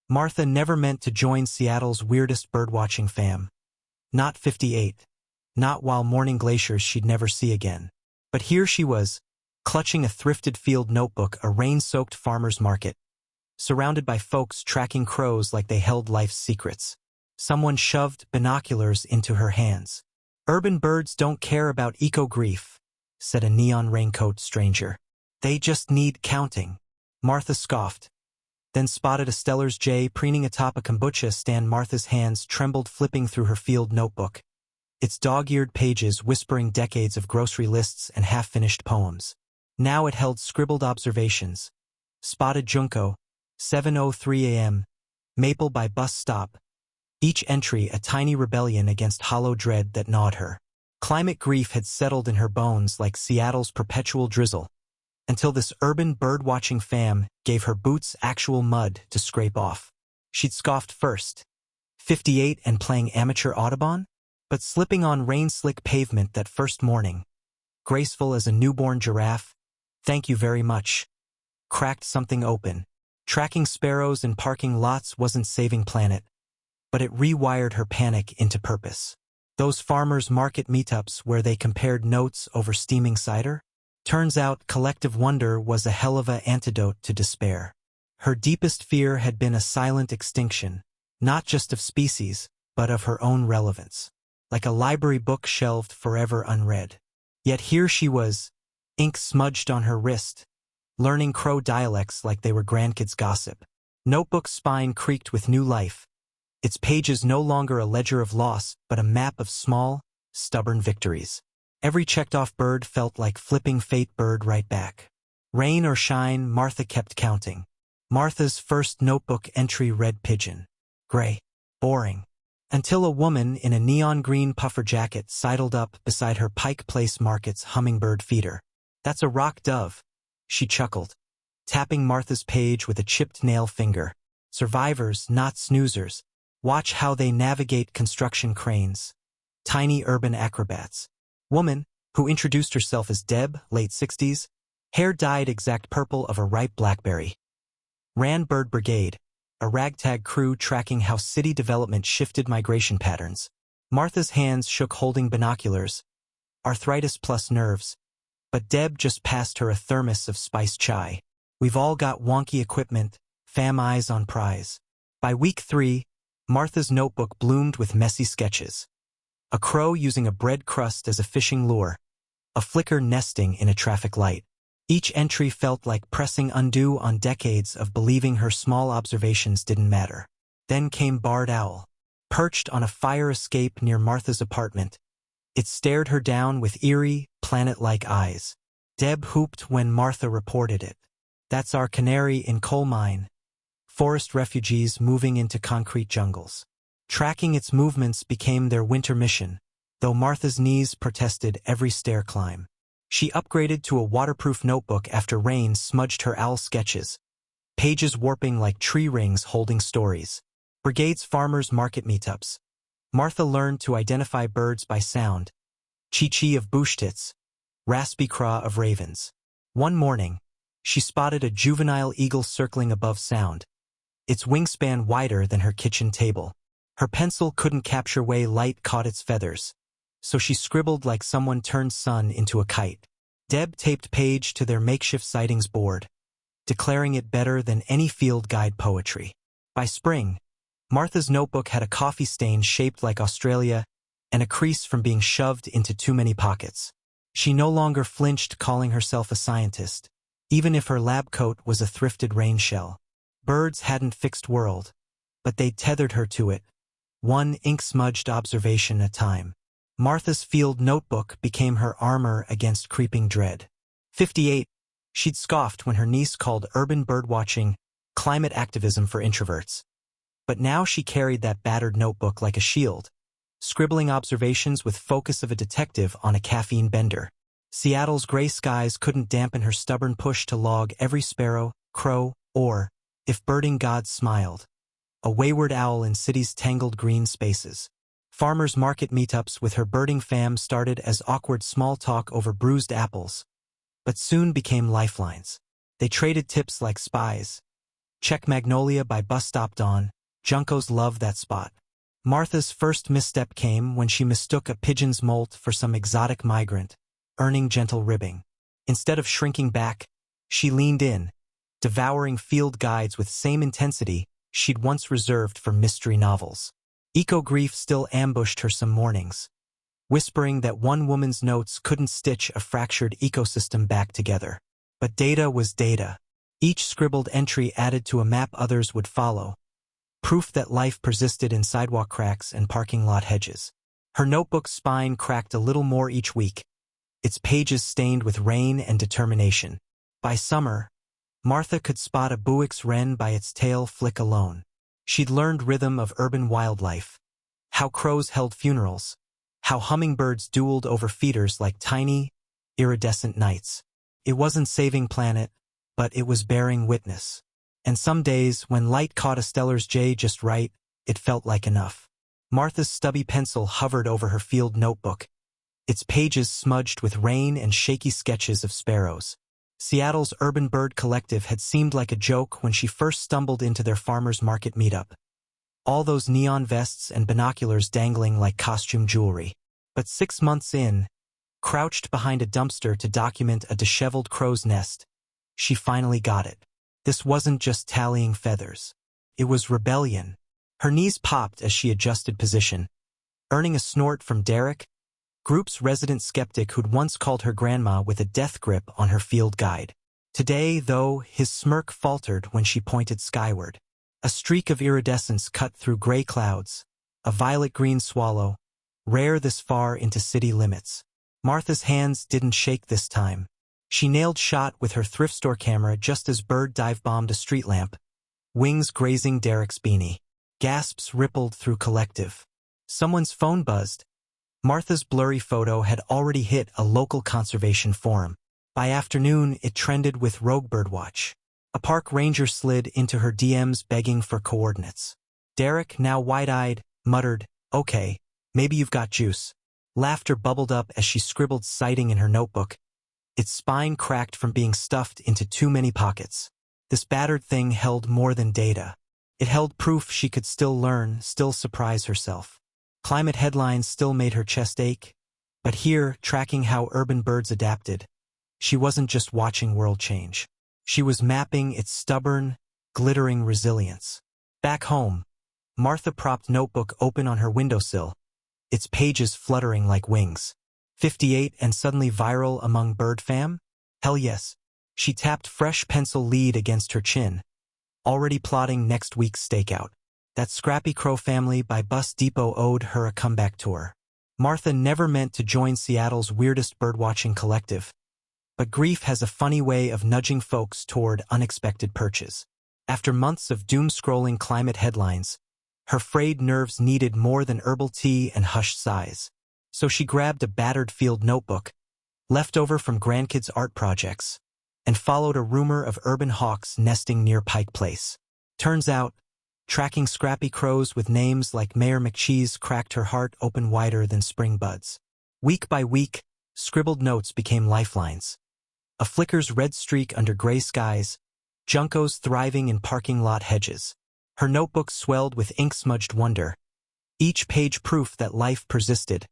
Martha never meant to join Seattle's weirdest birdwatching fam. Not 58. Not while mourning glaciers she'd never see again. But here she was, clutching a thrifted field notebook, a rain-soaked farmer's market, surrounded by folks tracking crows like they held life's secrets. Someone shoved binoculars into her hands. "Urban birds don't care about eco-grief," said a neon raincoat stranger. "They just need counting." Martha scoffed, then spotted a Stellar's jay preening atop a kombucha stand. Martha's hands trembled, flipping through her field notebook, its dog-eared pages whispering decades of grocery lists and half-finished poems. Now it held scribbled observations. Spotted junco, 7:03 a.m., maple by bus stop. Each entry a tiny rebellion against hollow dread that gnawed her. Climate grief had settled in her bones like Seattle's perpetual drizzle, until this urban bird-watching fam gave her boots actual mud to scrape off. She'd scoffed first. 58 and playing amateur Audubon? But slipping on rain-slick pavement that first morning, graceful as a newborn giraffe, "Thank you very much," cracked something open. Tracking sparrows in parking lots wasn't saving planet, but it rewired her panic into purpose. Those farmers' market meetups where they compared notes over steaming cider? Turns out collective wonder was a hell of a antidote to despair. Her deepest fear had been a silent extinction, not just of species, but of her own relevance. Like a library book shelved forever unread. Yet here she was, ink smudged on her wrist, learning crow dialects like they were grandkids' gossip. Notebook's spine creaked with new life, its pages no longer a ledger of loss, but a map of small, stubborn victories. Every checked-off bird felt like flipping fate bird right back. Rain or shine, Martha kept counting. Martha's first notebook entry read pigeon. Gray. Boring. Until a woman in a neon green puffer jacket sidled up beside her Pike Place Market's hummingbird feeder. "That's a rock dove," she chuckled, tapping Martha's page with a chipped nail finger. "Survivors, not snoozers. Watch how they navigate construction cranes. Tiny urban acrobats." Woman, who introduced herself as Deb, late 60s, hair dyed exact purple of a ripe blackberry. Ran Bird Brigade, a ragtag crew tracking how city development shifted migration patterns. Martha's hands shook holding binoculars, arthritis plus nerves, but Deb just passed her a thermos of spiced chai. "We've all got wonky equipment, fam eyes on prize." By week 3, Martha's notebook bloomed with messy sketches. A crow using a bread crust as a fishing lure, a flicker nesting in a traffic light. Each entry felt like pressing undo on decades of believing her small observations didn't matter. Then came barred owl, perched on a fire escape near Martha's apartment. It stared her down with eerie, planet-like eyes. Deb whooped when Martha reported it. "That's our canary in coal mine." Forest refugees moving into concrete jungles. Tracking its movements became their winter mission, though Martha's knees protested every stair climb. She upgraded to a waterproof notebook after rain smudged her owl sketches, pages warping like tree rings holding stories. Brigade's farmers' market meetups. Martha learned to identify birds by sound. Chee-chee of boosh-tits, raspy craw of ravens. One morning, she spotted a juvenile eagle circling above sound, its wingspan wider than her kitchen table. Her pencil couldn't capture way light caught its feathers, so she scribbled like someone turned sun into a kite. Deb taped page to their makeshift sightings board, declaring it better than any field guide poetry. By spring, Martha's notebook had a coffee stain shaped like Australia and a crease from being shoved into too many pockets. She no longer flinched calling herself a scientist, even if her lab coat was a thrifted rain shell. Birds hadn't fixed world, but they tethered her to it, one ink-smudged observation at a time. Martha's field notebook became her armor against creeping dread. 58. She'd scoffed when her niece called urban birdwatching climate activism for introverts. But now she carried that battered notebook like a shield, scribbling observations with focus of a detective on a caffeine bender. Seattle's gray skies couldn't dampen her stubborn push to log every sparrow, crow, or, if birding gods smiled, a wayward owl in city's tangled green spaces. Farmers' market meetups with her birding fam started as awkward small talk over bruised apples, but soon became lifelines. They traded tips like spies, Check Magnolia by Bus Stop Dawn. Junkos love that spot. Martha's first misstep came when she mistook a pigeon's molt for some exotic migrant, earning gentle ribbing. Instead of shrinking back, she leaned in, devouring field guides with same intensity she'd once reserved for mystery novels. Eco-grief still ambushed her some mornings, whispering that one woman's notes couldn't stitch a fractured ecosystem back together. But data was data. Each scribbled entry added to a map others would follow, proof that life persisted in sidewalk cracks and parking lot hedges. Her notebook's spine cracked a little more each week, its pages stained with rain and determination. By summer, Martha could spot a Buick's wren by its tail flick alone. She'd learned rhythm of urban wildlife, how crows held funerals, how hummingbirds dueled over feeders like tiny, iridescent knights. It wasn't saving planet, but it was bearing witness. And some days, when light caught a Stellar's J just right, it felt like enough. Martha's stubby pencil hovered over her field notebook, its pages smudged with rain and shaky sketches of sparrows. Seattle's Urban Bird Collective had seemed like a joke when she first stumbled into their farmers market meetup. All those neon vests and binoculars dangling like costume jewelry. But 6 months in, crouched behind a dumpster to document a disheveled crow's nest, she finally got it. This wasn't just tallying feathers. It was rebellion. Her knees popped as she adjusted position, earning a snort from Derek, group's resident skeptic who'd once called her grandma with a death grip on her field guide. Today, though, his smirk faltered when she pointed skyward. A streak of iridescence cut through gray clouds, a violet-green swallow, rare this far into city limits. Martha's hands didn't shake this time. She nailed shot with her thrift store camera just as bird dive-bombed a street lamp, wings grazing Derek's beanie. Gasps rippled through collective. Someone's phone buzzed. Martha's blurry photo had already hit a local conservation forum. By afternoon, it trended with Rogue Birdwatch. A park ranger slid into her DMs begging for coordinates. Derek, now wide-eyed, muttered, "Okay, maybe you've got juice." Laughter bubbled up as she scribbled sighting in her notebook. Its spine cracked from being stuffed into too many pockets. This battered thing held more than data. It held proof she could still learn, still surprise herself. Climate headlines still made her chest ache. But here, tracking how urban birds adapted, she wasn't just watching world change. She was mapping its stubborn, glittering resilience. Back home, Martha propped notebook open on her windowsill, its pages fluttering like wings. 58 and suddenly viral among bird fam? Hell yes. She tapped fresh pencil lead against her chin, already plotting next week's stakeout. That scrappy crow family by Bus Depot owed her a comeback tour. Martha never meant to join Seattle's weirdest birdwatching collective, but grief has a funny way of nudging folks toward unexpected perches. After months of doom-scrolling climate headlines, her frayed nerves needed more than herbal tea and hushed sighs. So she grabbed a battered field notebook, left over from grandkids' art projects, and followed a rumor of urban hawks nesting near Pike Place. Turns out, tracking scrappy crows with names like Mayor McCheese cracked her heart open wider than spring buds. Week by week, scribbled notes became lifelines. A flicker's red streak under gray skies, Junkos thriving in parking lot hedges. Her notebook swelled with ink-smudged wonder, each page proof that life persisted,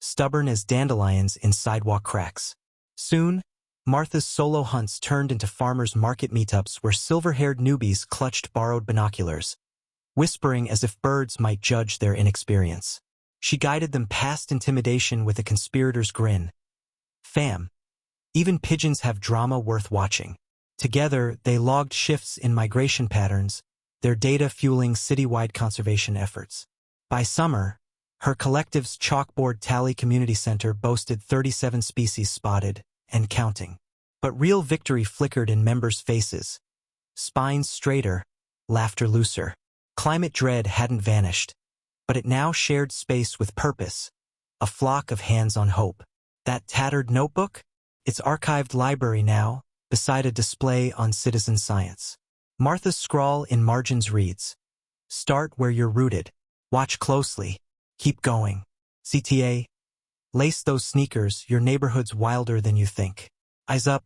stubborn as dandelions in sidewalk cracks. Soon, Martha's solo hunts turned into farmers' market meetups where silver-haired newbies clutched borrowed binoculars, whispering as if birds might judge their inexperience. She guided them past intimidation with a conspirator's grin. Fam. Even pigeons have drama worth watching. Together, they logged shifts in migration patterns, their data fueling citywide conservation efforts. By summer, her collective's chalkboard tally community center boasted 37 species spotted, and counting. But real victory flickered in members' faces. Spines straighter, laughter looser. Climate dread hadn't vanished, but it now shared space with purpose, a flock of hands on hope. That tattered notebook? Its archived library now, beside a display on citizen science. Martha's scrawl in margins reads, "Start where you're rooted. Watch closely. Keep going. CTA. Lace those sneakers, your neighborhood's wilder than you think. Eyes up,